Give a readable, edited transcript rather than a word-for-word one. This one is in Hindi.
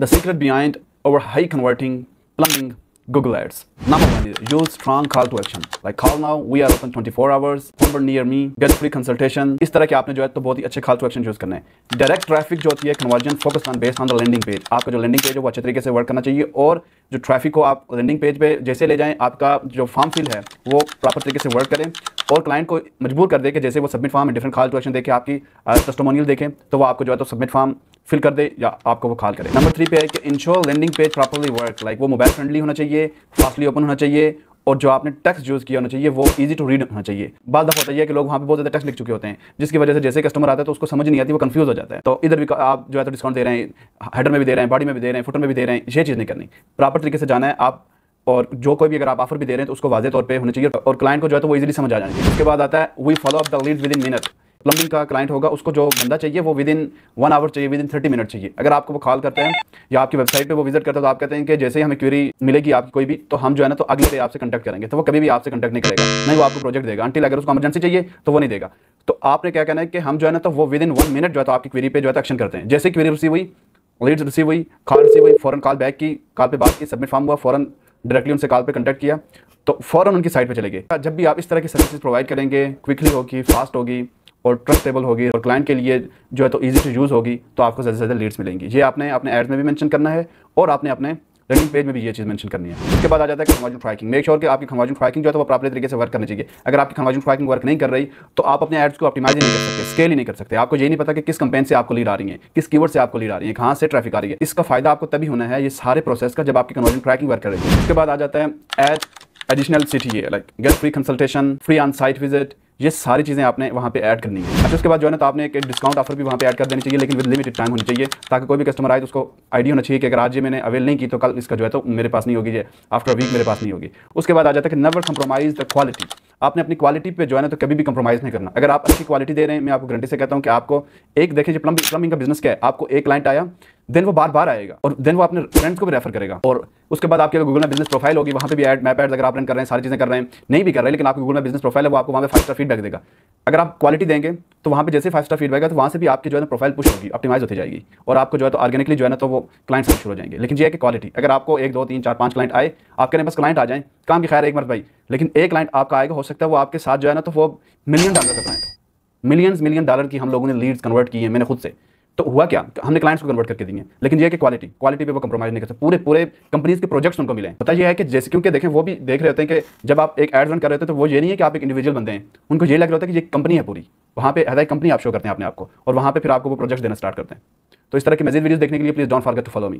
The secret behind our high converting plumbing Google ads. Number one is use strong call to action. Like call now, we are open 24 hours, number near me, get free consultation. इस तरह के आपने जो है तो बहुत ही अच्छे call to action यूज करना है. डायरेक्ट ट्रैफिक जो होती है conversion focus on based on the landing page. आपका जो लैंडिंग पेज है वो अच्छे तरीके से वर्क करना चाहिए और जो ट्रैफिक को आप लैंडिंग पेज पे जैसे ले जाएं, आपका जो फॉर्म फिल है वो प्रॉपर तरीके से वर्क करें और क्लाइंट को मजबूर कर दे कि जैसे वो submit form different call to action देखे आपकी टेस्टिमोनियल देखें तो वो आपको जो है तो सबमिट फॉर्म फिल कर दे या आपको वो कॉल करे. नंबर 3 पे है कि ensure landing page properly work. Like वो मोबाइल फ्रेंडली होना चाहिए, फास्टली ओपन होना चाहिए और जो आपने टेक्स्ट यूज़ किया होना चाहिए वो इजी टू रीड होना चाहिए. बाद दफ़ा होता है कि लोग वहाँ पे बहुत ज़्यादा टेक्स्ट लिख चुके होते हैं जिसकी वजह से जैसे कस्टमर आता है तो उसको समझ नहीं आती, वो कंफ्यूज हो जाता है. तो इधर भी आप जो है तो डिस्काउंट दे रहे हैं, हेडर में भी दे रहे हैं, बॉडी में भी दे रहे हैं, फुटर में भी दे रहे हैं, ये चीज़ नहीं करनी. प्रॉपर तरीके से जाना है आप और जो कोई भी अगर आप ऑफर भी दे रहे हैं तो उसको वाज़े तौर पे होना चाहिए और क्लाइंट को जो है तो वो इजीली समझ आ जाना चाहिए. उसके बाद आता है we follow up the lead within minute. Plumbing का क्लाइंट होगा, उसको जो बंदा चाहिए वो विद इन 1 आवर चाहिए, विद इन 30 मिनट चाहिए. अगर आपको वो कॉल करते हैं या आपकी वेबसाइट पे वो विजिट करते हैं तो आप कहते हैं कि जैसे ही हमें क्वेरी मिलेगी आपकी कोई भी तो हम जो है ना तो अगले डे आपसे कंटेक्ट करेंगे, तो वो कभी भी आपसे कंटेक्ट नहीं करेगा, नहीं वो आपको प्रोजेक्ट देगा. अनटिल अगर उसको इमरजेंसी चाहिए तो वो नहीं देगा. तो आपने क्या कहना है कि हम जो है ना तो वो विद इन 1 मिनट जो है तो आपकी क्वेरी पे जो है एक्शन करते हैं. जैसे क्वेरी रिसीव हुई, लीड्स रिसीव हुई, कॉल रिसीव हुई, फौरन कॉल बैक की, कॉल पे बात की, सबमिट फॉर्म हुआ, फौरन डायरेक्टली उनसे कॉल पे कंटेक्ट किया तो फौरन उनकी साइट पे चले गए. जब भी आप इस तरह की सर्विसेज प्रोवाइड करेंगे, क्विकली होगी, फास्ट होगी और ट्रस्टेबल होगी और क्लाइंट के लिए जो है तो इजी टू यूज़ होगी तो आपको ज़्यादा से ज़्यादा लीड्स मिलेंगी. ये आपने अपने एड्स में भी मेंशन करना है और आपने अपने लैंडिंग पेज में भी ये चीज़ मेंशन करनी है. उसके बाद आ जाता है कन्वर्जन ट्रैकिंग. मेक श्योर कि आपकी कन्वर्जन ट्रैकिंग जो है तो वो प्रॉपर तरीके से वर्क करनी चाहिए. अगर आपकी कन्वर्जन ट्रैकिंग वर्क नहीं कर रही तो आप अपने एड्स को ऑप्टिमाइज नहीं कर सकते, स्केल ही नहीं कर सकते. आपको ये नहीं पता कि किस कैंपेन से आपको लीड आ रही है, किस कीवर्ड से आपको लीड आ रही है, कहाँ से ट्रैफिक आ रही है. इसका फायदा आपको तभी होना है ये सारे प्रोसेस का जब आपकी कन्वर्जन ट्रैकिंग वर्क करेगी. उसके बाद आ जाता है add additional city, like get free consultation, free on site visit. ये सारी चीज़ें आपने वहाँ पे ऐड करनी है. अच्छा उसके बाद जो है ना तो आपने एक डिस्काउंट ऑफर भी वहाँ पे ऐड कर देनी चाहिए, लेकिन विद लिमिटेड टाइम होनी चाहिए ताकि कोई भी कस्टमर आए तो उसको आइडिया होना चाहिए कि अगर आज ये मैंने अवेल नहीं की तो कल इसका जो है तो मेरे पास नहीं होगी, ये आफ्टर वीक मेरे पास नहीं होगी. उसके बाद आ जाता है कि नेवर कंप्रोमाइज द क्वालिटी. आपने अपनी क्वालिटी पे जो है ना तो कभी भी कंप्रोमाइज़ नहीं करना. अगर आप अच्छी क्वालिटी दे रहे हैं, मैं आपको गारंटी से कहता हूँ कि आपको एक देखिए जो प्लम्बिंग का बिजनेस क्या है, आपको एक क्लाइंट आया देन वो बार बार आएगा और देन वो अपने फ्रेंड्स को भी रेफर करेगा. और उसके बाद आपकी गूगल में बिजनेस प्रोफाइल होगी, वहाँ पे भी ऐड मैप एड्स अगर आप रन कर रहे हैं, सारी चीज़ें कर रहे हैं, नहीं भी कर रहे हैं लेकिन आपकी गूगल में बिजनेस प्रोफाइल है वो आपको वहाँ पे 5 स्टार फीडबैक देगा. अगर आप क्वालिटी देंगे तो वहाँ पे जैसे 5 स्टार फीडबैक है तो वहाँ से भी आपकी जो है ना प्रोफाइल पुश होगी, ऑप्टिमाइज होती जाएगी और आपको जो है तो ऑर्गेनिकली जो है ना तो वो क्लाइंट्स शुरू हो जाएंगे. लेकिन ये है कि क्वालिटी, अगर आपको 1 2 3 4 5 क्लाइंट आए, आप कहें बस क्लाइंट आ जाएं, काम की खैर एक मर्द भाई, लेकिन एक क्लाइंट आपका आएगा, हो सकता है वो आपके साथ जो है ना तो वो $1 मिलियन का क्लाइंट, $मिलियन की हम लोगों ने लीड्स कन्वर्ट की है, मैंने खुद से. तो हुआ क्या, हमने क्लाइंट्स को कन्वर्ट करके दिए. लेकिन ये है कि क्वालिटी पे वो कंप्रोमाइज नहीं कर सकते. पूरे कंपनीज के प्रोजेक्ट्स उनको मिले. पता ये है कि जैसे क्योंकि देखें वो भी देख रहे होते हैं कि जब आप एक एड रन कर रहे होते हैं तो वो ये नहीं है कि आप एक इंडिविजुअल बंदे हैं, उनको ये लग रहा होता है कि ये कंपनी है पूरी. वहाँ पे एज ए कंपनी आप शो करते हैं अपने आपको और वहाँ पे फिर आपको वो प्रोजेक्ट देना स्टार्ट करते हैं. तो इस तरह की मज़ीद वीडियोस देखने के लिए please don't forget to follow me.